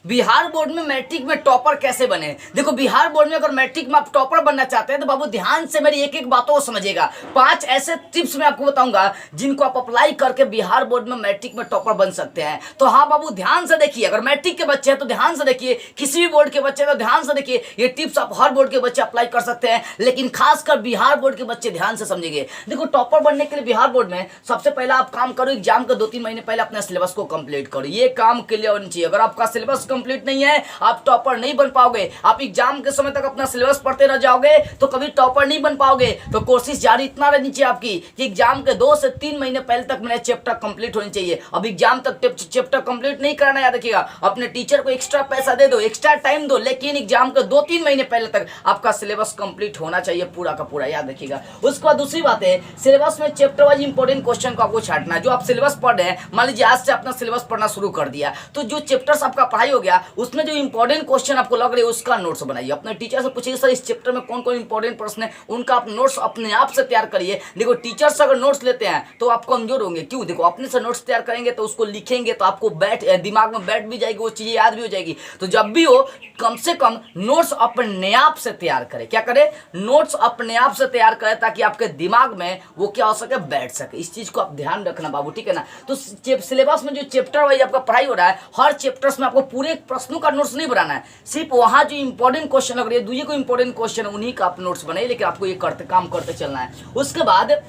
Bihar board में matric में topper कैसे बने। देखो बिहार बोर्ड में अगर मैट्रिक में आप टॉपर बनना चाहते हैं तो बाबू ध्यान से मेरी एक एक बातों को समझिएगा। 5 ऐसे टिप्स मैं आपको बताऊंगा जिनको आप अप्लाई करके बिहार बोर्ड में मैट्रिक में टॉपर बन सकते हैं। तो हाँ बाबू ध्यान से देखिए, अगर मैट्रिक के बच्चे हैं तो ध्यान से देखिए, किसी भी बोर्ड के बच्चे तो ध्यान से देखिए। ये टिप्स आप हर बोर्ड के बच्चे अप्लाई कर सकते हैं, लेकिन खासकर बिहार बोर्ड के बच्चे ध्यान से समझेंगे। देखो टॉपर बनने के लिए बिहार बोर्ड में सबसे पहला आप काम करो, एग्जाम के 2-3 महीने पहले अपने सिलेबस को कंप्लीट करो। ये काम क्लियर होना चाहिए। अगर आपका सिलेबस कंप्लीट नहीं है आप टॉपर नहीं बन पाओगे। आप एग्जाम के समय तक अपना सिलेबस पढ़ते रह जाओगे तो कभी टॉपर नहीं बन पाओगे। तो कोशिश जारी इतना रहनी चाहिए आपकी कि एग्जाम के 2 से 3 महीने पहले तक मेरा चैप्टर कंप्लीट होनी चाहिए। अब एग्जाम तक चैप्टर कंप्लीट नहीं कराना, याद रखिएगा। अपने टीचर को एक्स्ट्रा पैसा दे दो, एक्स्ट्रा टाइम दो, लेकिन एग्जाम के 2-3 महीने पहले तक आपका सिलेबस कंप्लीट होना चाहिए पूरा का पूरा, याद रखिएगा। उसके बाद दूसरी बात है, सिलेबस में चैप्टर वाइज इंपॉर्टेंट क्वेश्चन को आपको छांटना है। जो आप सिलेबस पढ़ रहे हैं, मान लीजिए आज से अपना सिलेबस पढ़ना शुरू कर दिया, तो जो चैप्टर्स आपका पढ़ाई हो गया उसमें जो इंपॉर्टेंट क्वेश्चन आपको लग रहे हैं उसका नोट्स बनाइए। अपने टीचर से पूछिए सर इस चैप्टर में कौन कौन इंपॉर्टेंट प्रश्न है, उनका आप नोट्स अपने आप से तैयार करिए। देखो टीचर से अगर नोट्स लेते हैं तो आप कमजोर होंगे। क्यों? देखो अपने से नोट्स तैयार करेंगे तो उसको लिखेंगे तो आपको दिमाग में बैठ भी जाएगी, वो चीजें याद भी हो जाएगी। तो जब भी हो कम से कम नोट्स अपने आप से तैयार करें। क्या करें? नोट्स अपने आप से तैयार करें ताकि आपके दिमाग में वो क्या हो सके, बैठ सके। इस चीज को आप ध्यान रखना बाबू, ठीक है ना। तो सिलेबस में जो चैप्टर वाइज आपका पढ़ाई हो रहा है, हर चैप्टर्स में आपको पूरे प्रश्नों का नोट्स नहीं बनाना है। सिर्फ वहां जो इंपॉर्टेंट क्वेश्चन लग रही है, दूसरे को इंपॉर्टेंट क्वेश्चन है, उन्हीं का आप नोट्स बनाइए, लेकिन आपको ये काम करते चलना है। उसके बाद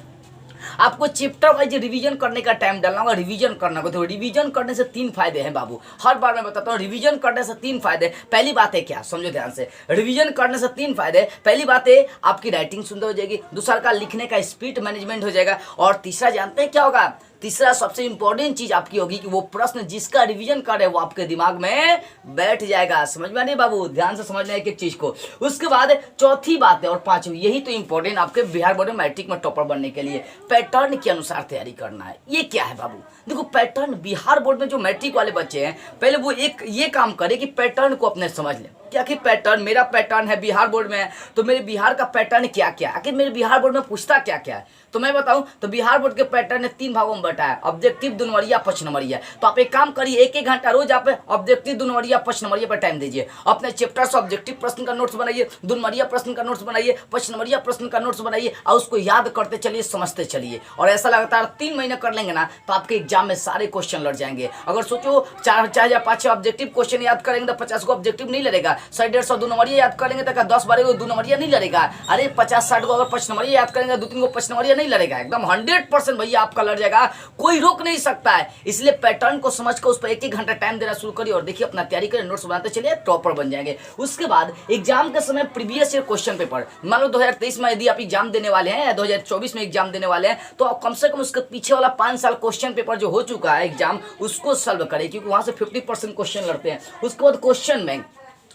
आपको चैप्टर वाइज रिवीजन करने का टाइम डालना होगा, रिवीजन करना होगा। तो रिवीजन करने से 3 फायदे हैं बाबू, हर बार मैं बताता हूँ। रिवीजन करने से 3 फायदे। पहली बात है क्या, समझो ध्यान से। रिवीजन करने से 3 फायदे। पहली बात है आपकी राइटिंग सुंदर हो जाएगी, दूसरा का लिखने का स्पीड मैनेजमेंट हो जाएगा, और तीसरा जानते हैं क्या होगा? तीसरा सबसे इंपॉर्टेंट चीज आपकी होगी कि वो प्रश्न जिसका रिवीजन कर रहे वो आपके दिमाग में बैठ जाएगा। समझ में नहीं बाबू, ध्यान से समझना एक एक चीज को। उसके बाद चौथी बात है और पांचवी, यही तो इंपॉर्टेंट आपके बिहार बोर्ड में मैट्रिक में टॉपर बनने के लिए, पैटर्न के अनुसार तैयारी करना है। ये क्या है बाबू? देखो पैटर्न, बिहार बोर्ड में जो मैट्रिक वाले बच्चे हैं पहले वो एक ये काम करे कि पैटर्न को अपने समझ ले। क्या कि पैटर्न, मेरा पैटर्न है बिहार बोर्ड में है तो मेरे बिहार का पैटर्न क्या क्या है, आखिर मेरे बिहार बोर्ड में पूछता क्या क्या है। तो मैं बताऊं तो बिहार बोर्ड के पैटर्न ने 3 भागों में बटा है, ऑब्जेक्टिव, 2 नंबरिया, 5 नंबरिया। तो आप एक काम करिए, 1-1 घंटा रोज आप ऑब्जेक्टिव, 2 नंबरिया, 5 नंबरिया पर टाइम दीजिए। अपने चैप्टर से ऑब्जेक्टिव प्रश्न का नोट्स बनाइए, 2 नंबरिया प्रश्न का नोट्स बनाइए, 5 नंबरिया प्रश्न का नोट्स बनाइए, और उसको याद करते चलिए, समझते चलिए। और ऐसा लगातार 3 महीने कर लेंगे ना तो आपके एग्जाम में सारे क्वेश्चन लड़ जाएंगे। अगर सोचो 4 या 5 ऑब्जेक्टिव क्वेश्चन याद करेंगे तो 50 को ऑब्जेक्टिव नहीं लड़ेगा। 100-150 2 नंबरिया याद कर लेंगे तो 10-12 को 2 नंबरिया नहीं लड़ेगा। अरे 50-60 को अगर 5 नंबरिया याद करेंगे 2-3 को 5 नंबरिया नहीं लड़ेगा। एकदम 100% भैया आपका लड़ जाएगा, कोई रोक नहीं सकता है। इसलिए पैटर्न को समझ कर उस पर 1-1 घंटा टाइम देना शुरू करिए और देखिए अपना तैयारी करिए, नोट्स बनाते चलिए, टॉपर बन जाएंगे। उसके बाद एग्जाम के समय प्रीवियस ईयर क्वेश्चन पेपर, मान लो 2023 में यदि आप एग्जाम देने वाले हैं या 2024 में एग्जाम देने वाले हैं तो आप कम से कम उसके पीछे वाला 5 साल क्वेश्चन पेपर जो हो चुका है एग्जाम, उसको सॉल्व करें, क्योंकि वहां से 50% क्वेश्चन लड़ते हैं। उसके बाद क्वेश्चन बैंक,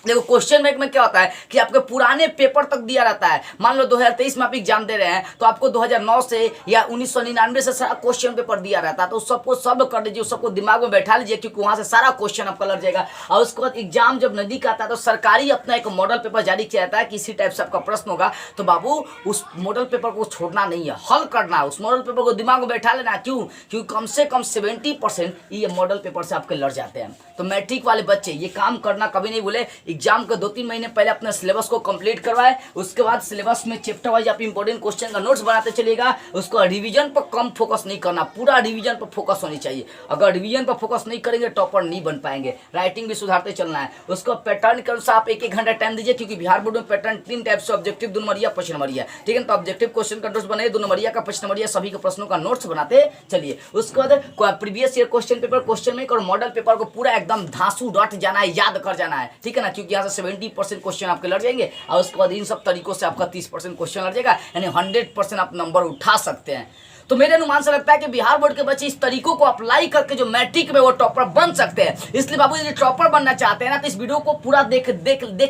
देखो क्वेश्चन बैंक में क्या होता है कि आपके पुराने पेपर तक दिया रहता है। मान लो 2023 में आप एग्जाम दे रहे हैं तो आपको 2009 से या 1999 से सारा क्वेश्चन पेपर दिया रहता है। तो सबको सॉल्व कर लीजिए, सबको दिमाग में बैठा लीजिए, क्योंकि वहां से सारा क्वेश्चन आपका लग जाएगा। और उसके बाद एग्जाम जब नजदीक आता है तो सरकारी अपना एक मॉडल पेपर जारी किया जाता है कि इसी टाइप से आपका प्रश्न होगा। तो बाबू उस मॉडल पेपर को छोड़ना नहीं है, हल करना है, उस मॉडल पेपर को दिमाग में बैठा लेना। क्यों? क्योंकि कम से कम 70% ये मॉडल पेपर से आपके लड़ जाते हैं। तो मैट्रिक वाले बच्चे ये काम करना कभी नहीं भूले, एग्जाम के 2-3 महीने पहले अपने सिलेबस को कंप्लीट करवाए। उसके बाद सिलेबस में चैप्टर वाइज आप इंपॉर्टेंट क्वेश्चन का नोट्स बनाते चलिएगा। उसको रिवीजन पर कम फोकस नहीं करना, पूरा रिवीजन पर फोकस होनी चाहिए। अगर रिवीजन पर फोकस नहीं करेंगे टॉपर नहीं बन पाएंगे। राइटिंग भी सुधारते चलना है। उसको पैटर्न के अनुसार आप 1-1 घंटा टाइम दीजिए, क्योंकि बिहार बोर्ड में पैटर्न 3 टाइप से, ऑब्जेक्टिव, 2 नंबरिया, 5 नंबरिया, ठीक है। तो ऑब्जेक्टिव क्वेश्चन का नोट्स बनाइए, 2 नंबरिया का, 5 नंबरिया, सभी के प्रश्नों का नोट्स बनाते चलिए। उसके बाद previous year question paper, question में और मॉडल पेपर को पूरा एकदम धांसू रट जाना है, याद कर जाना है, ठीक है ना, क्योंकि यहाँ से 70% क्वेश्चन आपके लड़ जाएंगे। और उसके बाद इन सब तरीकों से आपका 30% क्वेश्चन लड़ जाएगा, यानी 100% आप नंबर उठा सकते हैं। तो मेरे अनुमान से लगता है कि बिहार बोर्ड के बच्चे इस तरीकों को अप्लाई करके जो मैट्रिक में वो टॉपर बन सकते हैं। इसलिए बाबू यदि टॉपर बनना चाहते हैं ना तो इस वीडियो को पूरा देख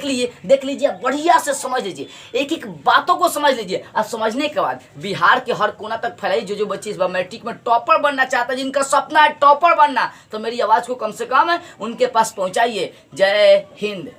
लीजिए, बढ़िया से समझ लीजिए, एक एक बातों को समझ लीजिए। और समझने के बाद बिहार के हर कोना तक फैलाई जो बच्चे इस बार मैट्रिक में टॉपर बनना चाहते हैं, जिनका सपना है टॉपर बनना, तो मेरी आवाज को कम से कम उनके पास पहुंचाइए। जय हिंद।